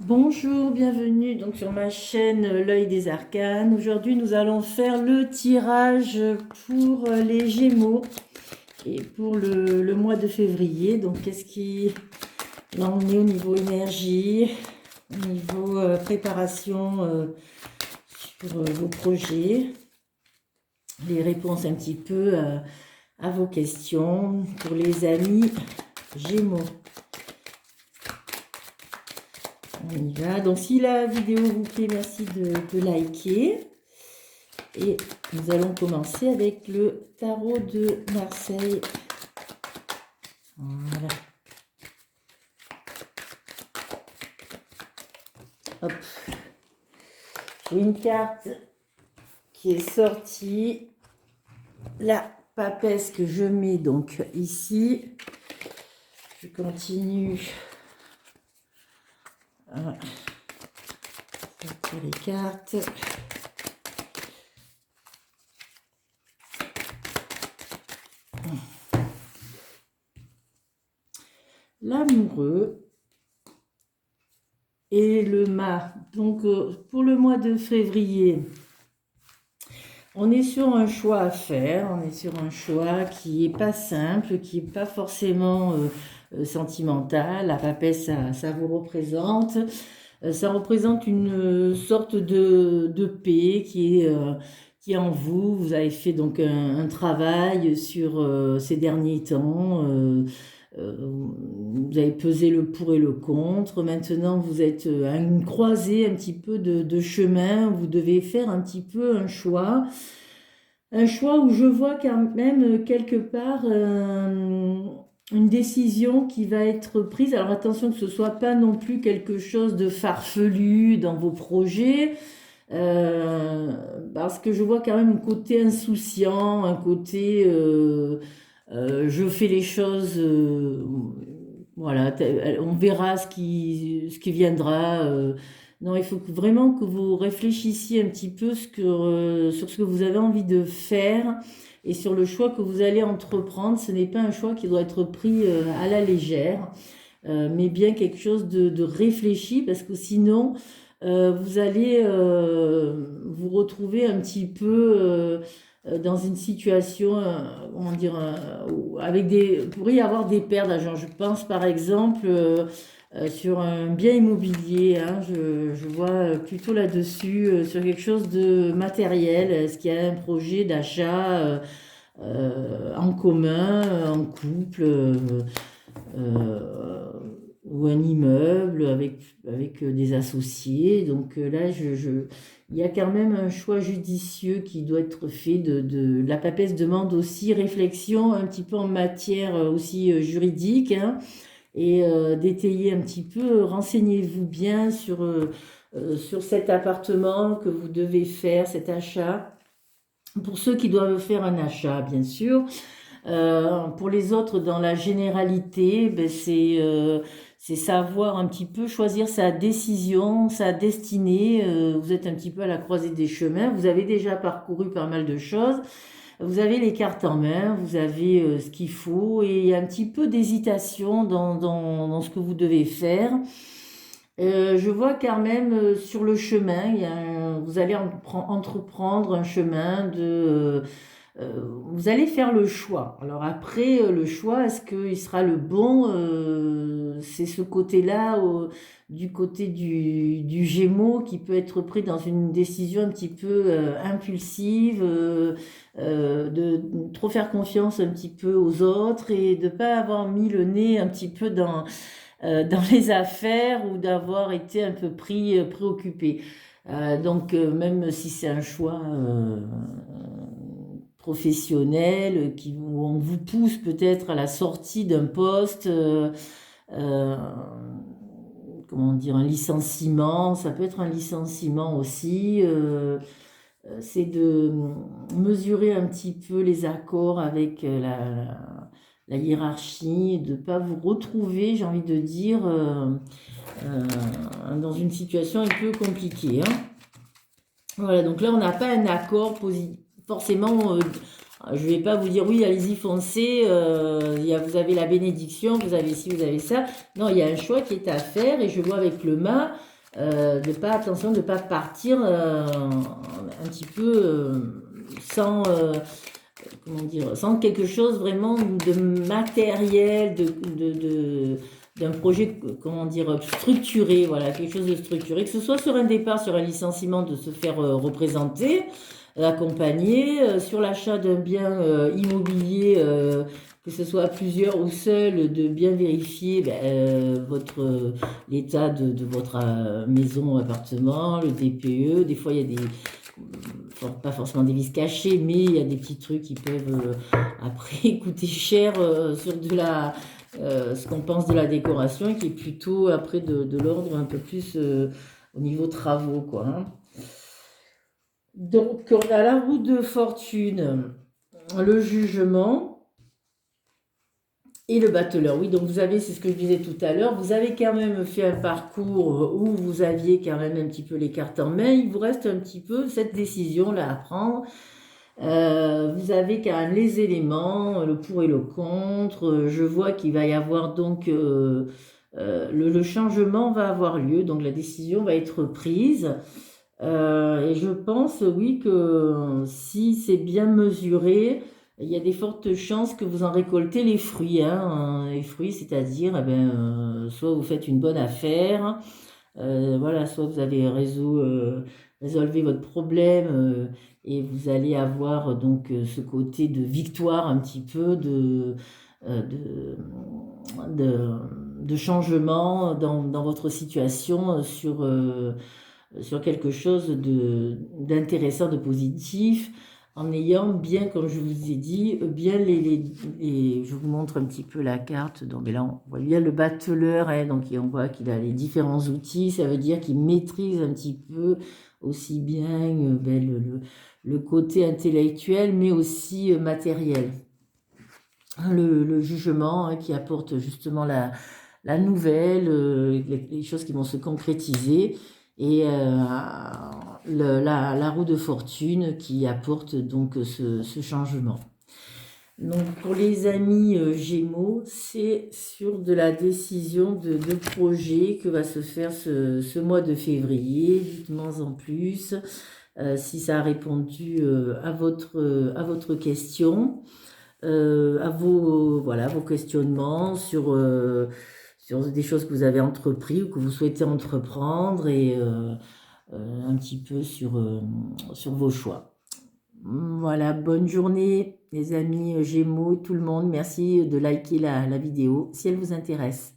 Bonjour, bienvenue donc sur ma chaîne L'Œil des Arcanes. Aujourd'hui, nous allons faire le tirage pour les Gémeaux et pour le mois de février. Donc, qu'est-ce qui là, on est au niveau énergie, au niveau préparation sur vos projets, les réponses un petit peu à vos questions pour les amis Gémeaux. On y va. Donc, si la vidéo vous plaît, merci de liker. Et nous allons commencer avec le tarot de Marseille. Voilà. Hop. J'ai une carte qui est sortie. La papesse que je mets donc ici. Je continue. Voilà. Sortir les cartes. L'amoureux et le mât. Donc, pour le mois de février, on est sur un choix à faire. On est sur un choix qui n'est pas simple, qui n'est pas forcément sentimental. La papesse, ça vous représente. Ça représente une sorte de paix qui est en vous. Vous avez fait donc un travail sur ces derniers temps. Vous avez pesé le pour et le contre. Maintenant, vous êtes à une croisée un petit peu de chemin. Vous devez faire un petit peu un choix. Un choix où je vois quand même quelque part une décision qui va être prise. Alors attention que ce soit pas non plus quelque chose de farfelu dans vos projets, parce que je vois quand même un côté insouciant, un côté je fais les choses, voilà, on verra ce qui viendra. Non, il faut vraiment que vous réfléchissiez un petit peu sur ce que vous avez envie de faire et sur le choix que vous allez entreprendre. Ce n'est pas un choix qui doit être pris à la légère, mais bien quelque chose de réfléchi, parce que sinon, vous allez vous retrouver un petit peu dans une situation, comment dire, avec il pourrait y avoir des pertes d'argent. Je pense par exemple sur un bien immobilier, hein, je vois plutôt là-dessus, sur quelque chose de matériel. Est-ce qu'il y a un projet d'achat en commun, en couple, ou un immeuble avec des associés. Donc là, il y a quand même un choix judicieux qui doit être fait. La papesse demande aussi réflexion un petit peu en matière aussi juridique, hein, et d'étayer un petit peu. Renseignez-vous bien sur cet appartement que vous devez faire, cet achat. Pour ceux qui doivent faire un achat, bien sûr. Pour les autres, dans la généralité, ben c'est savoir un petit peu choisir sa décision, sa destinée. Vous êtes un petit peu à la croisée des chemins. Vous avez déjà parcouru pas mal de choses. Vous avez les cartes en main, vous avez ce qu'il faut, et il y a un petit peu d'hésitation dans ce que vous devez faire. Je vois quand même sur le chemin, vous allez entreprendre un chemin vous allez faire le choix. Alors après, le choix, est-ce qu'il sera le bon? C'est ce côté-là, du côté du Gémeaux, qui peut être pris dans une décision un petit peu impulsive, de trop faire confiance un petit peu aux autres et de ne pas avoir mis le nez un petit peu dans les affaires, ou d'avoir été un peu préoccupé. Donc, même si c'est un choix professionnel, où on vous pousse peut-être à la sortie d'un poste, euh, comment dire, un licenciement, ça peut être un licenciement aussi. C'est de mesurer un petit peu les accords avec la hiérarchie, de ne pas vous retrouver, j'ai envie de dire, dans une situation un peu compliquée, hein. Voilà, donc là, on n'a pas un accord forcément. Je ne vais pas vous dire oui, allez-y, foncez. Vous avez la bénédiction, vous avez ci, vous avez ça. Non, il y a un choix qui est à faire, et je vois avec le mât. attention de ne pas partir un petit peu sans, comment dire, sans quelque chose vraiment de matériel, d'un projet, comment dire, structuré, voilà, quelque chose de structuré, que ce soit sur un départ, sur un licenciement, de se faire représenter, accompagner, sur l'achat d'un bien immobilier, que ce soit à plusieurs ou seul, de bien vérifier l'état de votre maison, appartement, le DPE. Des fois, il y a pas forcément des vices cachés, mais il y a des petits trucs qui peuvent après coûter cher sur ce qu'on pense de la décoration, et qui est plutôt après de l'ordre un peu plus au niveau travaux, quoi, hein. Donc, on a la roue de fortune, le jugement et le battleur. Oui, donc vous avez, c'est ce que je disais tout à l'heure, vous avez quand même fait un parcours où vous aviez quand même un petit peu les cartes en main. Il vous reste un petit peu cette décision-là à prendre. Vous avez quand même les éléments, le pour et le contre. Je vois qu'il va y avoir donc le changement va avoir lieu, donc la décision va être prise. Et je pense, oui, que si c'est bien mesuré, il y a des fortes chances que vous en récoltez les fruits, hein. Les fruits, c'est-à-dire, soit vous faites une bonne affaire, voilà, soit vous avez résolvé votre problème, et vous allez avoir ce côté de victoire un petit peu, euh, de, de changement dans votre situation, sur quelque chose d'intéressant, de positif, en ayant bien, comme je vous ai dit, bien je vous montre un petit peu la carte. Donc là, on voit bien le battleur, hein, donc on voit qu'il a les différents outils. Ça veut dire qu'il maîtrise un petit peu aussi bien le côté intellectuel, mais aussi matériel. Le jugement, hein, qui apporte justement la nouvelle, les choses qui vont se concrétiser, et la roue de fortune qui apporte donc ce changement. Donc pour les amis Gémeaux, c'est sur de la décision de projet que va se faire ce mois de février. Dites-moi en plus si ça a répondu à votre question. Vos questionnements sur des choses que vous avez entrepris ou que vous souhaitez entreprendre, et un petit peu sur vos choix. Voilà, bonne journée les amis Gémeaux, tout le monde. Merci de liker la vidéo si elle vous intéresse.